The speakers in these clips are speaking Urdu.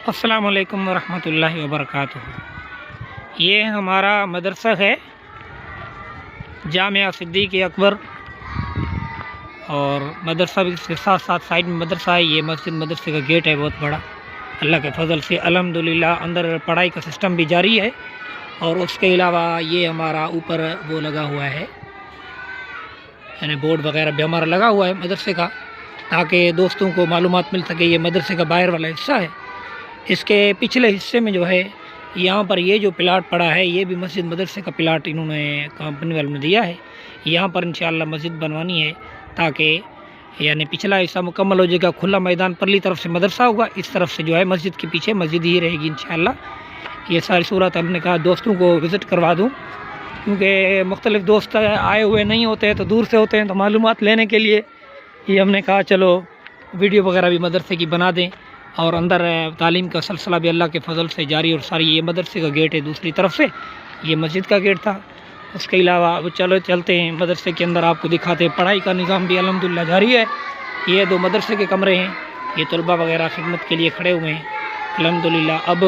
السلام علیکم ورحمۃ اللہ وبرکاتہ۔ یہ ہمارا مدرسہ ہے جامعہ صدیق اکبر، اور مدرسہ بھی اس کے ساتھ ساتھ سائڈ میں مدرسہ ہے۔ یہ مدرسے کا گیٹ ہے بہت بڑا، اللہ کے فضل سے الحمدللہ اندر پڑھائی کا سسٹم بھی جاری ہے۔ اور اس کے علاوہ یہ ہمارا اوپر وہ لگا ہوا ہے، یعنی بورڈ وغیرہ بھی ہمارا لگا ہوا ہے مدرسے کا، تاکہ دوستوں کو معلومات مل سکے۔ یہ مدرسے کا باہر والا حصہ ہے۔ اس کے پچھلے حصے میں جو ہے یہاں پر یہ جو پلاٹ پڑا ہے، یہ بھی مسجد مدرسے کا پلاٹ انہوں نے کمپنی والوں نے دیا ہے۔ یہاں پر انشاءاللہ مسجد بنوانی ہے، تاکہ یعنی پچھلا حصہ مکمل ہو جائے گا، کھلا میدان پرلی طرف سے مدرسہ ہوگا، اس طرف سے جو ہے مسجد کے پیچھے مسجد ہی رہے گی انشاءاللہ۔ یہ ساری صورت ہم نے کہا دوستوں کو وزٹ کروا دوں، کیونکہ مختلف دوست آئے ہوئے نہیں ہوتے ہیں، تو دور سے ہوتے ہیں، تو معلومات لینے کے لیے یہ ہم نے کہا چلو ویڈیو وغیرہ بھی مدرسے کی بنا دیں۔ اور اندر تعلیم کا سلسلہ بھی اللہ کے فضل سے جاری اور ساری۔ یہ مدرسے کا گیٹ ہے دوسری طرف سے، یہ مسجد کا گیٹ تھا۔ اس کے علاوہ چلو چلتے ہیں مدرسے کے اندر، آپ کو دکھاتے ہیں۔ پڑھائی کا نظام بھی الحمدللہ جاری ہے۔ یہ دو مدرسے کے کمرے ہیں، یہ طلباء وغیرہ خدمت کے لیے کھڑے ہوئے ہیں الحمدللہ۔ اب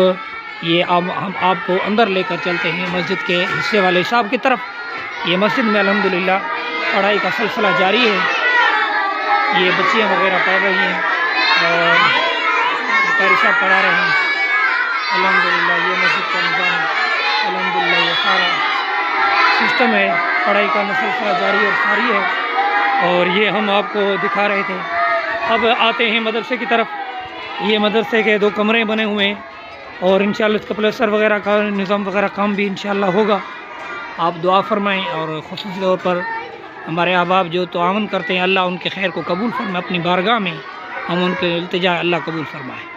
یہ ہم آپ کو اندر لے کر چلتے ہیں مسجد کے حصے والے حساب کی طرف۔ یہ مسجد میں الحمدللہ پڑھائی کا سلسلہ جاری ہے، یہ بچیاں وغیرہ پڑھ رہی ہیں اور قاری صاحب پڑھا رہے ہیں الحمدللہ۔ یہ مسجد کا نظام ہے الحمدللہ، یہ سارا سسٹم ہے، پڑھائی کا سلسلہ جاری اور ساری ہے۔ اور یہ ہم آپ کو دکھا رہے تھے۔ اب آتے ہیں مدرسے کی طرف۔ یہ مدرسے کے دو کمرے بنے ہوئے ہیں، اور انشاءاللہ اس کا پلستر وغیرہ کا نظام وغیرہ کام بھی انشاءاللہ ہوگا۔ آپ دعا فرمائیں، اور خصوصی طور پر ہمارے احباب جو تعاون کرتے ہیں، اللہ ان کے خیر کو قبول فرمائے۔ اپنی بارگاہ میں ہم ان کے التجا اللہ قبول فرمائے۔